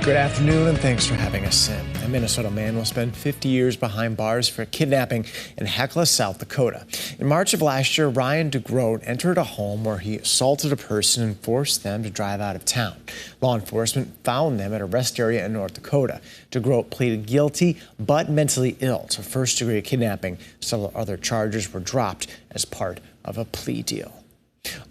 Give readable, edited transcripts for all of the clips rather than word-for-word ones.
Good afternoon, and thanks for having us in. A Minnesota man will spend 50 years behind bars for kidnapping in Hecla, South Dakota. In March of last year, Ryan DeGroat entered a home where he assaulted a person and forced them to drive out of town. Law enforcement found them at a rest area in North Dakota. DeGroat pleaded guilty but mentally ill to first-degree kidnapping. Several other charges were dropped as part of a plea deal.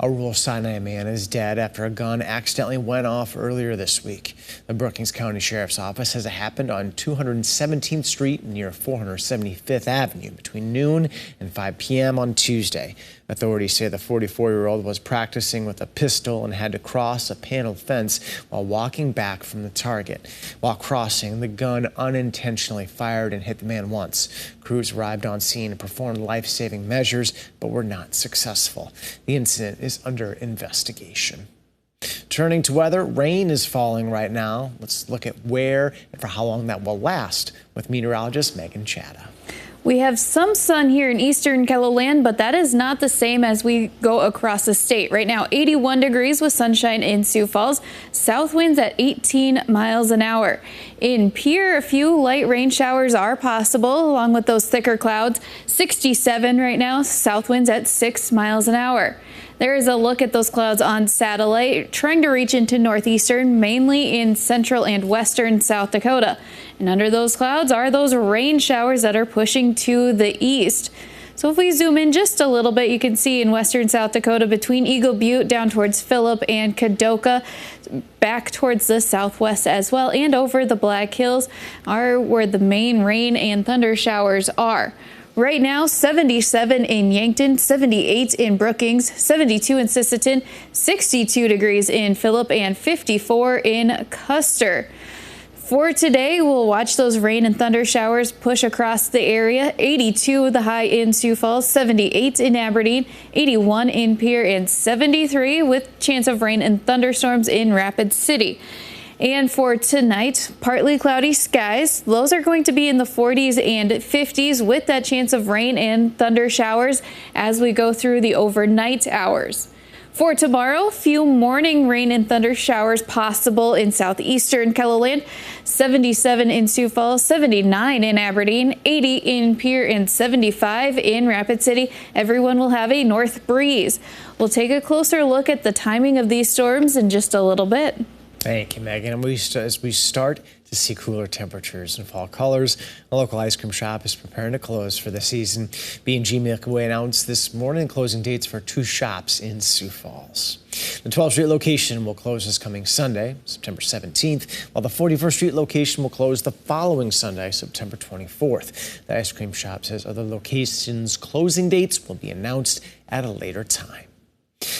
A rural Sinai man is dead after a gun accidentally went off earlier this week. The Brookings County Sheriff's Office says it happened on 217th Street near 475th Avenue between noon and 5 p.m. on Tuesday. Authorities say the 44-year-old was practicing with a pistol and had to cross a paneled fence while walking back from the target. While crossing, the gun unintentionally fired and hit the man once. Crews arrived on scene and performed life-saving measures, but were not successful. The incident is under investigation. Turning to weather, rain is falling right now. Let's look at where and for how long that will last with meteorologist Megan Chatta. We have some sun here in eastern KELOLAND, but that is not the same as we go across the state. Right now, 81 degrees with sunshine in Sioux Falls. South winds at 18 miles an hour. In Pierre, a few light rain showers are possible, along with those thicker clouds. 67 right now, south winds at 6 miles an hour. There is a look at those clouds on satellite, trying to reach into northeastern, mainly in central and western South Dakota. And under those clouds are those rain showers that are pushing to the east. So if we zoom in just a little bit, you can see in western South Dakota between Eagle Butte down towards Phillip and Kadoka, back towards the southwest as well, and over the Black Hills are where the main rain and thunder showers are. Right now, 77 in Yankton, 78 in Brookings, 72 in Sisseton, 62 degrees in Phillip, and 54 in Custer. For today, we'll watch those rain and thunder showers push across the area. 82 the high in Sioux Falls, 78 in Aberdeen, 81 in Pierre, and 73 with chance of rain and thunderstorms in Rapid City. And for tonight, partly cloudy skies. Lows are going to be in the 40s and 50s with that chance of rain and thunder showers as we go through the overnight hours. For tomorrow, few morning rain and thunder showers possible in southeastern KELOLAND. 77 in Sioux Falls, 79 in Aberdeen, 80 in Pierre, and 75 in Rapid City. Everyone will have a north breeze. We'll take a closer look at the timing of these storms in just a little bit. Thank you, Megan. And as we start to see cooler temperatures and fall colors, a local ice cream shop is preparing to close for the season. B&G Milky Way announced this morning closing dates for 2 shops in Sioux Falls. The 12th Street location will close this coming Sunday, September 17th, while the 41st Street location will close the following Sunday, September 24th. The ice cream shop says other locations' closing dates will be announced at a later time.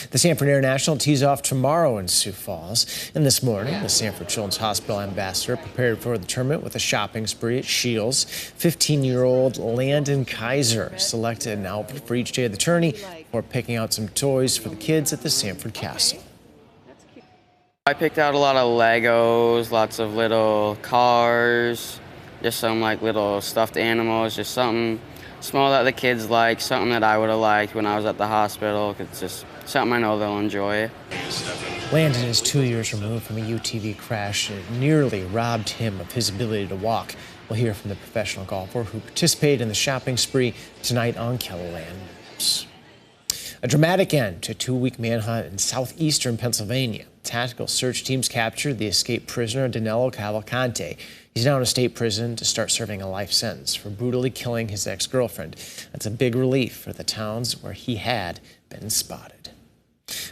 The Sanford International tees off tomorrow in Sioux Falls. And this morning, the Sanford Children's Hospital ambassador prepared for the tournament with a shopping spree at Shields. 15-year-old Landon Kaiser selected an outfit for each day of the tourney before picking out some toys for the kids at the Sanford Castle. I picked out a lot of Legos, lots of little cars, just some like little stuffed animals, just something small that the kids like, something that I would have liked when I was at the hospital. It's just something I know they'll enjoy. Landon is 2 years removed from a UTV crash and it nearly robbed him of his ability to walk. We'll hear from the professional golfer who participated in the shopping spree tonight on KELOLAND News. A dramatic end to a 2-week manhunt in southeastern Pennsylvania. Tactical search teams captured the escaped prisoner Danilo Cavalcante. He's now in a state prison to start serving a life sentence for brutally killing his ex-girlfriend. That's a big relief for the towns where he had been spotted.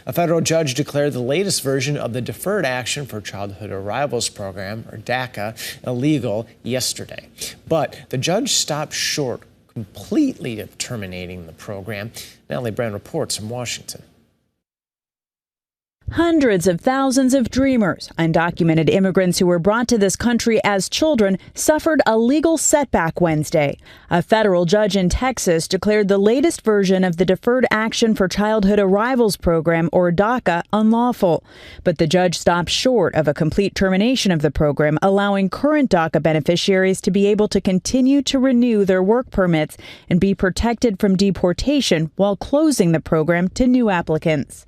A federal judge declared the latest version of the Deferred Action for Childhood Arrivals program, or DACA, illegal yesterday. But the judge stopped short completely of terminating the program. Natalie Brand reports from Washington. Hundreds of thousands of dreamers, undocumented immigrants who were brought to this country as children, suffered a legal setback Wednesday. A federal judge in Texas declared the latest version of the Deferred Action for Childhood Arrivals program, or DACA, unlawful. But the judge stopped short of a complete termination of the program, allowing current DACA beneficiaries to be able to continue to renew their work permits and be protected from deportation while closing the program to new applicants.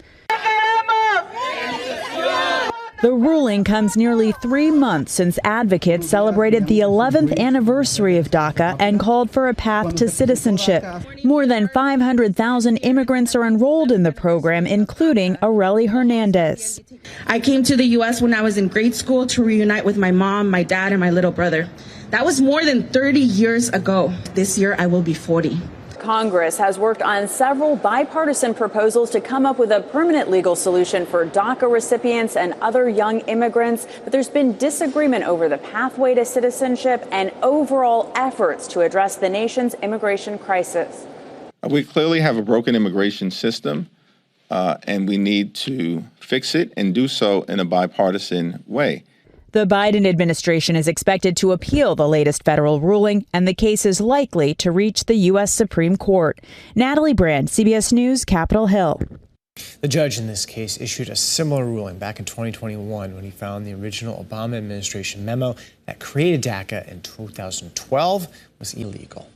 The ruling comes nearly 3 months since advocates celebrated the 11th anniversary of DACA and called for a path to citizenship. More than 500,000 immigrants are enrolled in the program, including Aurelie Hernandez. I came to the U.S. when I was in grade school to reunite with my mom, my dad, and my little brother. That was more than 30 years ago. This year, I will be 40. Congress has worked on several bipartisan proposals to come up with a permanent legal solution for DACA recipients and other young immigrants, but there's been disagreement over the pathway to citizenship and overall efforts to address the nation's immigration crisis. We clearly have a broken immigration system, and we need to fix it and do so in a bipartisan way. The Biden administration is expected to appeal the latest federal ruling, and the case is likely to reach the U.S. Supreme Court. Natalie Brand, CBS News, Capitol Hill. The judge in this case issued a similar ruling back in 2021 when he found the original Obama administration memo that created DACA in 2012 was illegal.